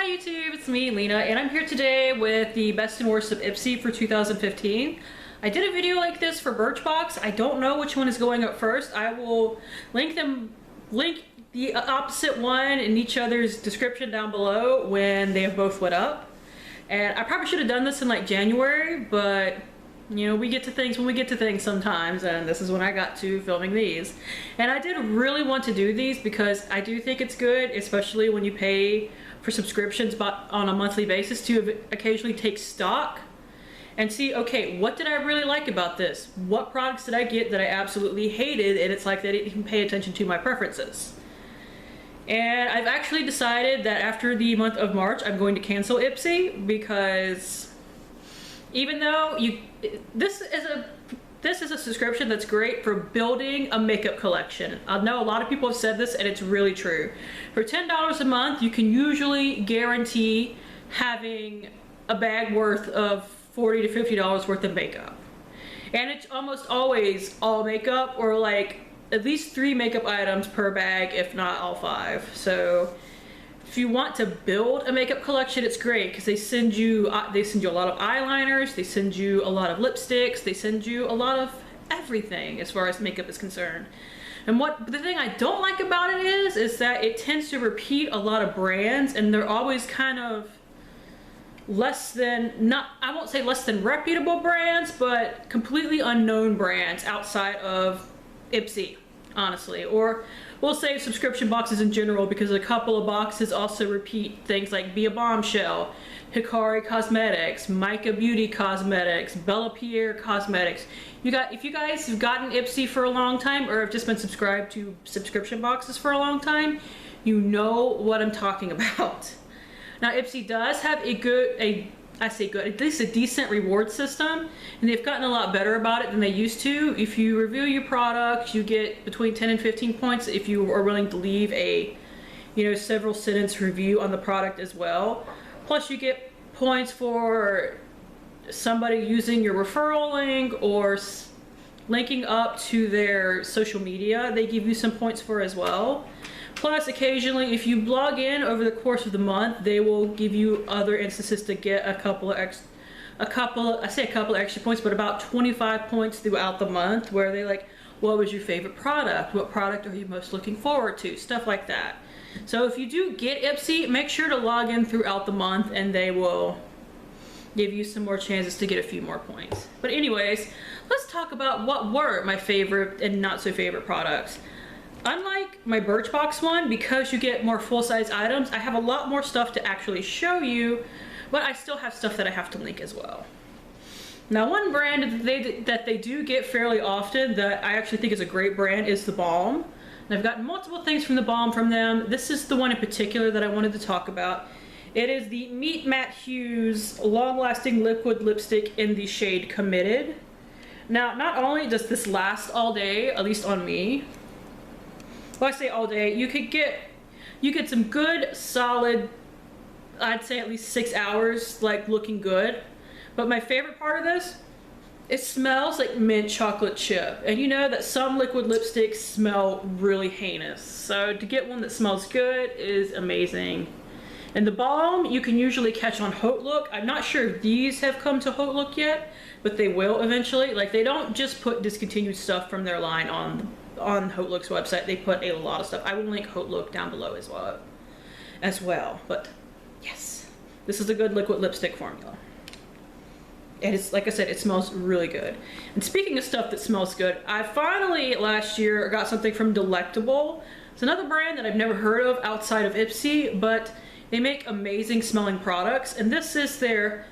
YouTube, it's me, Lena, and I'm here today with the best and worst of Ipsy for 2015. I did a video like this for Birchbox. I don't know which one is going up first. I will link the opposite one in each other's description down below when they have both went up. And I probably should have done this in like January, but you know, we get to things when we get to things sometimes, and this is when I got to filming these. And I did really want to do these because I do think it's good, especially when you pay for subscriptions on a monthly basis, to occasionally take stock and see, okay, what did I really like about this? What products did I get that I absolutely hated? And it's like they didn't even pay attention to my preferences. And I've actually decided that after the month of March, I'm going to cancel Ipsy, because even though this is a subscription that's great for building a makeup collection. I know a lot of people have said this, and it's really true. For $10 a month, you can usually guarantee having a bag worth of $40 to $50 worth of makeup. And it's almost always all makeup, or like at least 3 makeup items per bag, if not all 5. So if you want to build a makeup collection, it's great because they send you a lot of eyeliners, they send you a lot of lipsticks, they send you a lot of everything as far as makeup is concerned. And the thing I don't like about it is that it tends to repeat a lot of brands, and they're always kind of I won't say less than reputable brands, but completely unknown brands outside of Ipsy, honestly. Or we'll say subscription boxes in general, because a couple of boxes also repeat things like Be a Bombshell, Hikari Cosmetics, Micah Beauty Cosmetics, Bella Pierre Cosmetics. If you guys have gotten Ipsy for a long time, or have just been subscribed to subscription boxes for a long time, you know what I'm talking about. Now Ipsy does have at least a decent reward system, and they've gotten a lot better about it than they used to. If you review your product, you get between 10 and 15 points if you are willing to leave a, several sentence review on the product as well. Plus you get points for somebody using your referral link or linking up to their social media. They give you some points for as well. Plus, occasionally, if you log in over the course of the month, they will give you other instances to get a couple of extra points, but about 25 points throughout the month, where they like, what was your favorite product? What product are you most looking forward to? Stuff like that. So if you do get Ipsy, make sure to log in throughout the month, and they will give you some more chances to get a few more points. But anyways, let's talk about what were my favorite and not so favorite products. Unlike my Birchbox one, because you get more full-size items, I have a lot more stuff to actually show you, but I still have stuff that I have to link as well. Now, one brand that they do get fairly often that I actually think is a great brand is the Balm. And I've gotten multiple things from the Balm from them. This is the one in particular that I wanted to talk about. It is the Meet Matte Hues Long-Lasting Liquid Lipstick in the shade Committed. Now, not only does this last all day, at least on me, well, I say all day, you get some good, solid, I'd say at least 6 hours, like looking good. But my favorite part of this, it smells like mint chocolate chip. And you know that some liquid lipsticks smell really heinous. So to get one that smells good is amazing. And the Balm, you can usually catch on Haute Look. I'm not sure if these have come to Haute Look yet, but they will eventually. Like, they don't just put discontinued stuff from their line on Haute Look's website. They put a lot of stuff. I will link Haute Look down below as well. But yes, this is a good liquid lipstick formula. And it's, like I said, it smells really good. And speaking of stuff that smells good, I finally last year got something from Delectable. It's another brand that I've never heard of outside of Ipsy, but they make amazing smelling products. And this is their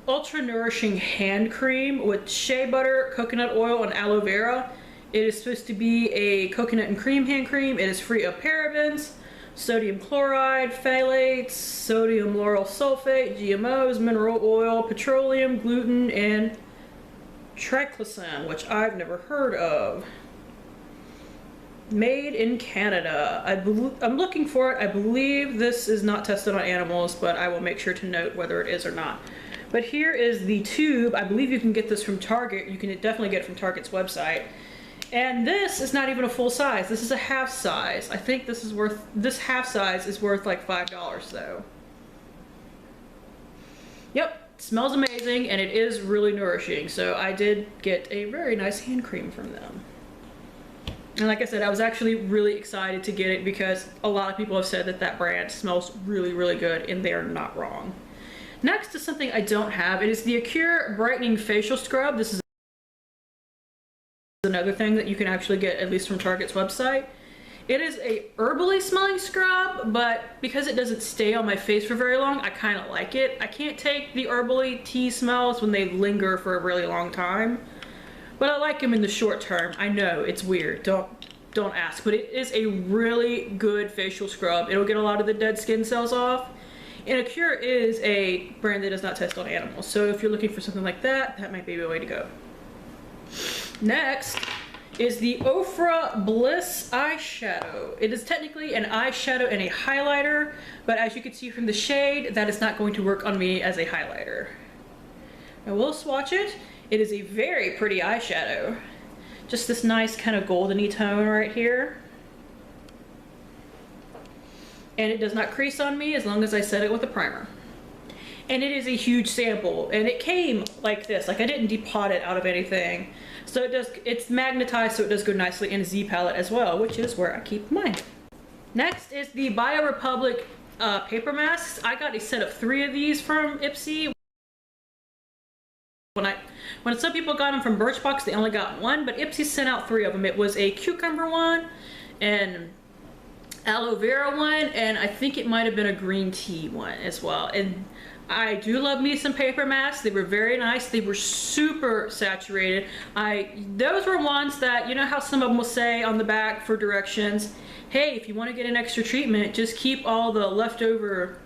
ultra nourishing hand cream with shea butter, coconut oil, and aloe vera. It is supposed to be a coconut and cream hand cream. It is free of parabens, sodium chloride, phthalates, sodium lauryl sulfate, GMOs, mineral oil, petroleum, gluten, and triclosan, which I've never heard of. Made in Canada. I'm looking for it. I believe this is not tested on animals, but I will make sure to note whether it is or not. But here is the tube. I believe you can get this from Target. You can definitely get it from Target's website. And this is not even a full size. This is a half size. I think this half size is worth like $5 though. Yep, smells amazing and it is really nourishing. So I did get a very nice hand cream from them. And like I said, I was actually really excited to get it because a lot of people have said that that brand smells really, really good, and they're not wrong. Next is something I don't have. It is the Acure Brightening Facial Scrub. This is another thing that you can actually get, at least from Target's website. It is a herbally smelling scrub, but because it doesn't stay on my face for very long, I kind of like it. I can't take the herbally tea smells when they linger for a really long time. But I like them in the short term. I know, it's weird. Don't ask. But it is a really good facial scrub. It'll get a lot of the dead skin cells off. And Acure is a brand that does not test on animals. So if you're looking for something like that, that might be the way to go. Next is the Ofra Bliss eyeshadow. It is technically an eyeshadow and a highlighter, but as you can see from the shade, that is not going to work on me as a highlighter. I will swatch it. It is a very pretty eyeshadow. Just this nice kind of goldeny tone right here. And it does not crease on me as long as I set it with a primer. And it is a huge sample, and it came like this. Like, I didn't depot it out of anything. So it's magnetized, so it does go nicely in a Z palette as well, which is where I keep mine. Next is the Bio Republic paper masks. I got a set of 3 of these from Ipsy. When some people got them from Birchbox, they only got 1, but Ipsy sent out 3 of them. It was a cucumber one, and aloe vera one, and I think it might have been a green tea one as well. And I do love me some paper masks. They were very nice. They were super saturated. Those were ones that, you know how some of them will say on the back for directions, hey, if you want to get an extra treatment, just keep all the leftover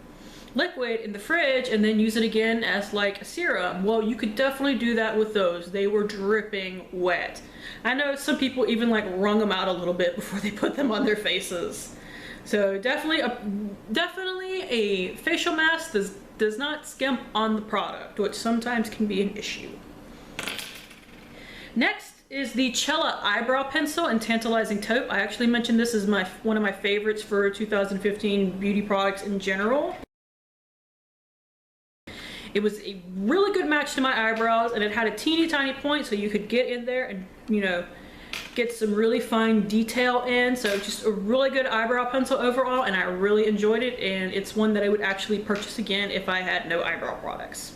liquid in the fridge and then use it again as like a serum. Well, you could definitely do that with those. They were dripping wet. I know some people even like wrung them out a little bit before they put them on their faces. So definitely a facial mask does not skimp on the product, which sometimes can be an issue. Next is the Cella Eyebrow Pencil in Tantalizing Taupe. I actually mentioned this as one of my favorites for 2015 beauty products in general. It was a really good match to my eyebrows, and it had a teeny tiny point so you could get in there and, you know, get some really fine detail in. So just a really good eyebrow pencil overall, and I really enjoyed it, and it's one that I would actually purchase again if I had no eyebrow products.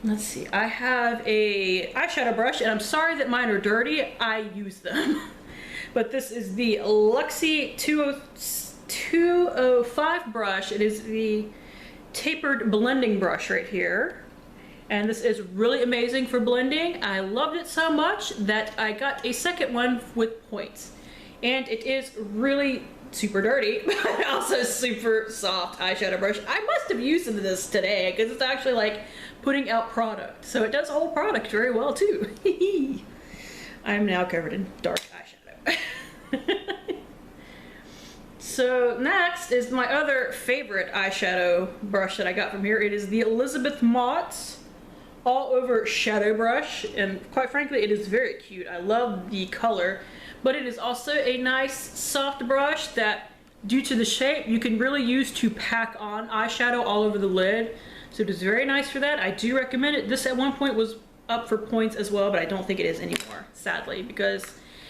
Let's see, I have a eyeshadow brush, and I'm sorry that mine are dirty. I use them. But this is the Luxie 205 brush. It is the tapered blending brush right here. And this is really amazing for blending. I loved it so much that I got a second one with points. And it is really super dirty, but also super soft eyeshadow brush. I must have used this today because it's actually like putting out product. So it does hold product very well too. I'm now covered in dark eyeshadow. So next is my other favorite eyeshadow brush that I got from here. It is the Elizabeth Mott's all over shadow brush, and quite frankly it is very cute. I love the color, but it is also a nice soft brush that, due to the shape, you can really use to pack on eyeshadow all over the lid. So it is very nice for that. I do recommend it. This at one point was up for points as well, but I don't think it is anymore, sadly, because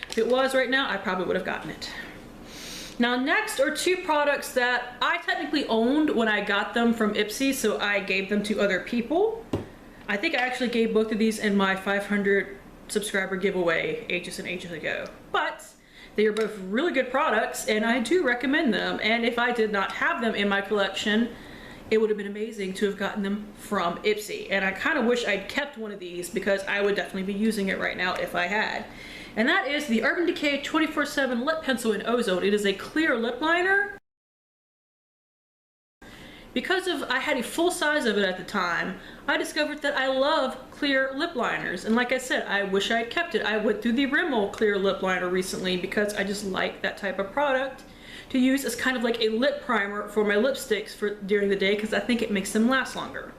if it was right now I probably would have gotten it. Now next are 2 products that I technically owned when I got them from Ipsy, so I gave them to other people. I think I actually gave both of these in my 500 subscriber giveaway ages and ages ago. But they are both really good products, and I do recommend them. And if I did not have them in my collection, it would have been amazing to have gotten them from Ipsy. And I kind of wish I'd kept one of these because I would definitely be using it right now if I had. And that is the Urban Decay 24/7 Lip Pencil in Ozone. It is a clear lip liner. Because I had a full size of it at the time, I discovered that I love clear lip liners. And like I said, I wish I had kept it. I went through the Rimmel clear lip liner recently because I just like that type of product to use as kind of like a lip primer for my lipsticks during the day, because I think it makes them last longer.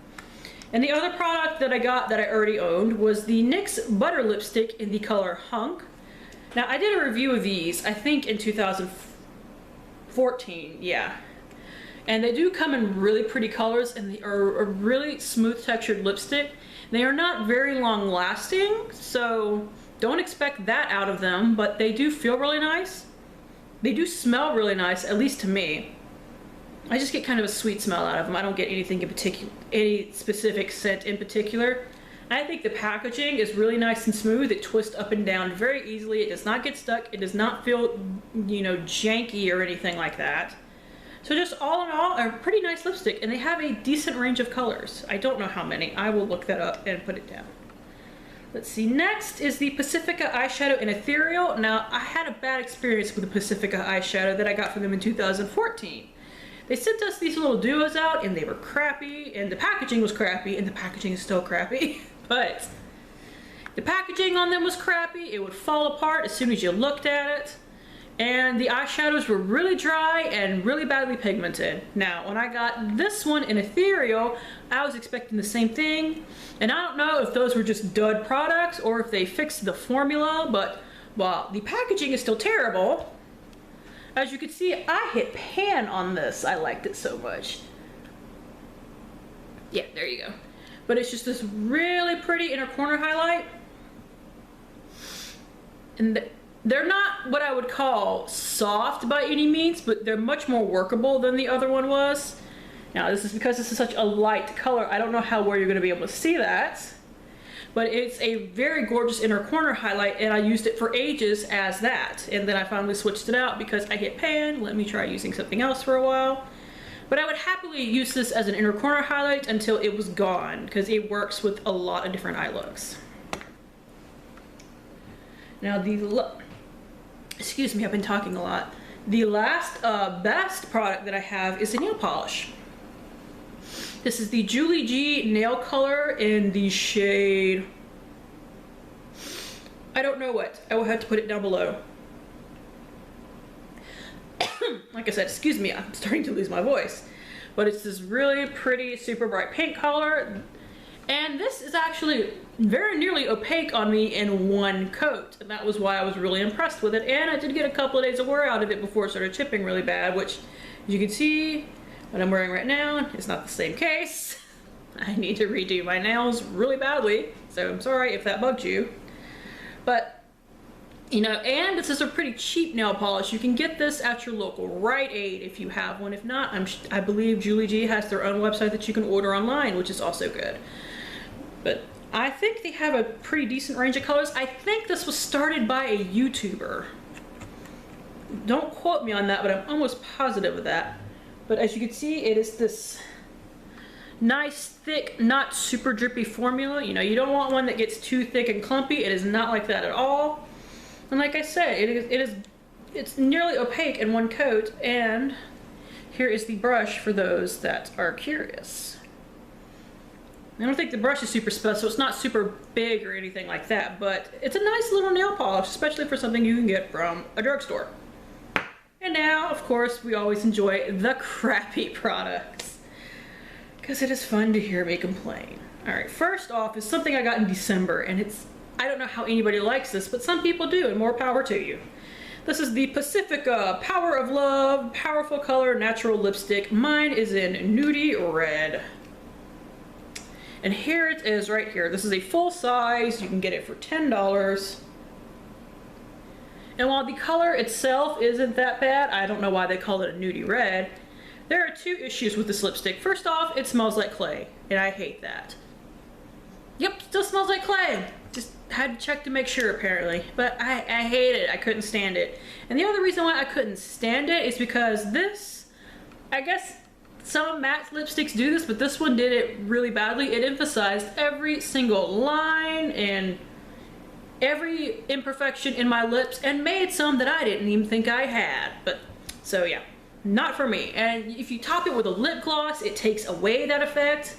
And the other product that I got that I already owned was the NYX Butter Lipstick in the color Hunk. Now I did a review of these, I think in 2014, yeah. And they do come in really pretty colors, and they are a really smooth textured lipstick. They are not very long lasting, so don't expect that out of them, but they do feel really nice. They do smell really nice, at least to me. I just get kind of a sweet smell out of them. I don't get anything in particular, any specific scent in particular. I think the packaging is really nice and smooth. It twists up and down very easily. It does not get stuck. It does not feel, you know, janky or anything like that. So just all in all, a pretty nice lipstick, and they have a decent range of colors. I don't know how many. I will look that up and put it down. Let's see, next is the Pacifica eyeshadow in Ethereal. Now, I had a bad experience with the Pacifica eyeshadow that I got from them in 2014. They sent us these little duos out, and they were crappy, and the packaging was crappy, and the packaging is still crappy, but the packaging on them was crappy. It would fall apart as soon as you looked at it. And the eyeshadows were really dry and really badly pigmented. Now, when I got this one in Ethereal, I was expecting the same thing. And I don't know if those were just dud products or if they fixed the formula, but while the packaging is still terrible, as you can see, I hit pan on this. I liked it so much. Yeah, there you go. But it's just this really pretty inner corner highlight. And they're not what I would call soft by any means, but they're much more workable than the other one was. Now, this is because this is such a light color. I don't know how well you're going to be able to see that, but it's a very gorgeous inner corner highlight, and I used it for ages as that. And then I finally switched it out because I hit pan. Let me try using something else for a while. But I would happily use this as an inner corner highlight until it was gone, because it works with a lot of different eye looks. Now, excuse me, I've been talking a lot. The last best product that I have is a nail polish. This is the Julie G nail color in the shade, I don't know what. I will have to put it down below. Like I said, excuse me, I'm starting to lose my voice. But it's this really pretty, super bright pink color. And this is actually very nearly opaque on me in one coat. And that was why I was really impressed with it. And I did get a couple of days of wear out of it before it started chipping really bad, which, as you can see, what I'm wearing right now is not the same case. I need to redo my nails really badly, so I'm sorry if that bugged you. But, you know, and this is a pretty cheap nail polish. You can get this at your local Rite Aid if you have one. If not, I believe Julie G has their own website that you can order online, which is also good. But I think they have a pretty decent range of colors. I think this was started by a YouTuber. Don't quote me on that, but I'm almost positive of that. But as you can see, it is this nice, thick, not super drippy formula. You know, you don't want one that gets too thick and clumpy. It is not like that at all. And like I said, it's nearly opaque in one coat. And here is the brush for those that are curious. I don't think the brush is super special. It's not super big or anything like that, but it's a nice little nail polish, especially for something you can get from a drugstore. And now, of course, we always enjoy the crappy products, because it is fun to hear me complain. All right, first off is something I got in December, and I don't know how anybody likes this, but some people do, and more power to you. This is the Pacifica Power of Love Powerful Color Natural Lipstick. Mine is in Nudie Red. And here it is right here. This is a full size. You can get it for $10. And while the color itself isn't that bad, I don't know why they call it a nudie red, there are two issues with this lipstick. First off, it smells like clay, and I hate that. Yep, still smells like clay. Just had to check to make sure, apparently. But I hate it. I couldn't stand it. And the other reason why I couldn't stand it is because this, I guess, some matte lipsticks do this, but this one did it really badly. It emphasized every single line and every imperfection in my lips and made some that I didn't even think I had. But, so yeah, not for me. And if you top it with a lip gloss, it takes away that effect.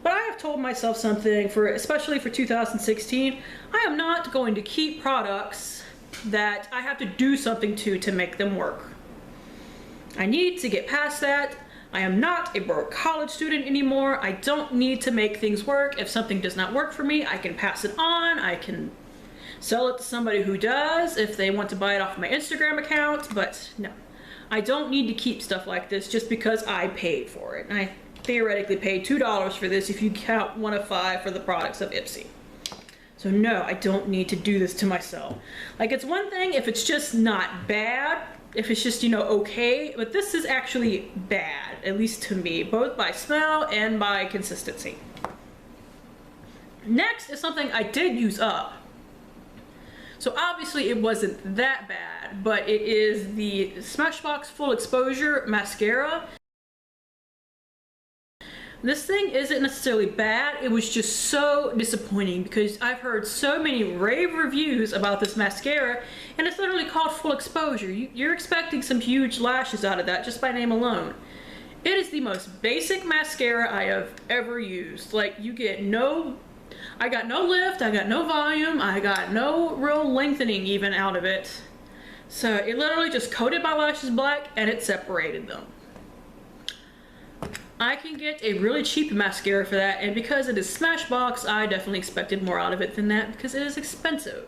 But I have told myself something, especially for 2016, I am not going to keep products that I have to do something to make them work. I need to get past that. I am not a broke college student anymore. I don't need to make things work. If something does not work for me, I can pass it on. I can sell it to somebody who does if they want to buy it off my Instagram account. But no, I don't need to keep stuff like this just because I paid for it. And I theoretically paid $2 for this if you count 1 of 5 for the products of Ipsy. So no, I don't need to do this to myself. Like, it's one thing if it's just not bad, if it's just, you know, okay, but this is actually bad, at least to me, both by smell and by consistency. Next is something I did use up. So obviously it wasn't that bad, but it is the Smashbox Full Exposure Mascara. This thing isn't necessarily bad, it was just so disappointing because I've heard so many rave reviews about this mascara, and it's literally called Full Exposure. You're expecting some huge lashes out of that just by name alone. It is the most basic mascara I have ever used. Like, you get no, I got no lift, I got no volume, I got no real lengthening even out of it. So it literally just coated my lashes black and it separated them. I can get a really cheap mascara for that, and because it is Smashbox, I definitely expected more out of it than that because it is expensive.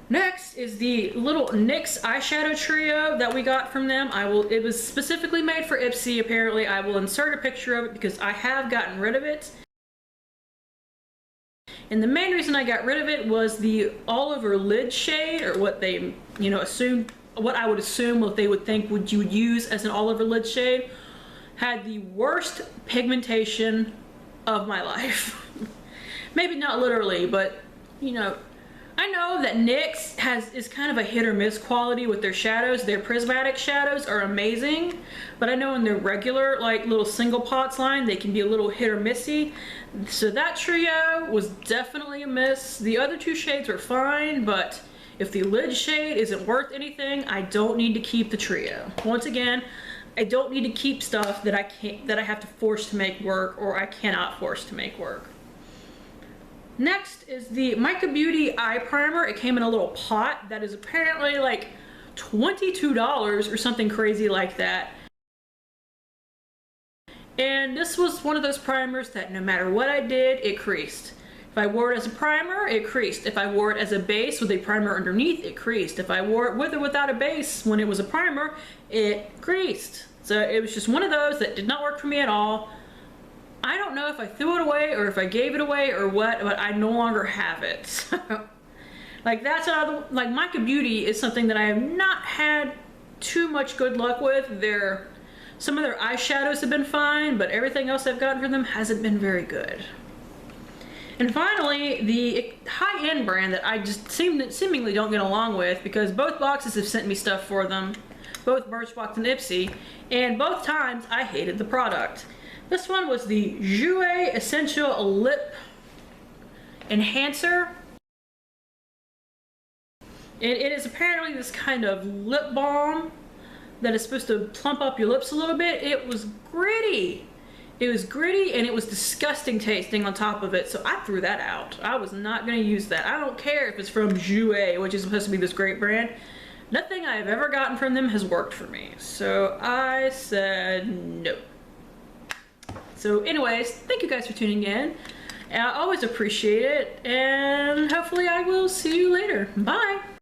Next is the little NYX eyeshadow trio that we got from them. It was specifically made for Ipsy, apparently. I will insert a picture of it because I have gotten rid of it. And the main reason I got rid of it was the all over lid shade, or what they, you know, what I would assume what they would think you would use as an all over lid shade. Had the worst pigmentation of my life. Maybe not literally, but you know, I know that NYX is kind of a hit or miss quality with their shadows. Their prismatic shadows are amazing, but I know in their regular, like, little single pots line, they can be a little hit or missy. So that trio was definitely a miss. The other two shades were fine, but if the lid shade isn't worth anything, I don't need to keep the trio. Once again, I don't need to keep stuff that I have to force to make work, or I cannot force to make work. Next is the Mica Beauty Eye Primer. It came in a little pot that is apparently like $22 or something crazy like that. And this was one of those primers that no matter what I did, it creased. If I wore it as a primer, it creased. If I wore it as a base with a primer underneath, it creased. If I wore it with or without a base when it was a primer, it creased. So it was just one of those that did not work for me at all. I don't know if I threw it away or if I gave it away or what, but I no longer have it. Like, that's another, like, Mica Beauty is something that I have not had too much good luck with. Some of their eyeshadows have been fine, but everything else I've gotten from them hasn't been very good. And finally, the high-end brand that I just seemingly don't get along with, because both boxes have sent me stuff for them, both Birchbox and Ipsy, and both times I hated the product. This one was the Jouer Essential Lip Enhancer. It is apparently this kind of lip balm that is supposed to plump up your lips a little bit. It was gritty. It was gritty and it was disgusting tasting on top of it, so I threw that out. I was not going to use that. I don't care if it's from Jouer, which is supposed to be this great brand. Nothing I have ever gotten from them has worked for me, so I said no. So anyways, thank you guys for tuning in. I always appreciate it, and hopefully I will see you later. Bye!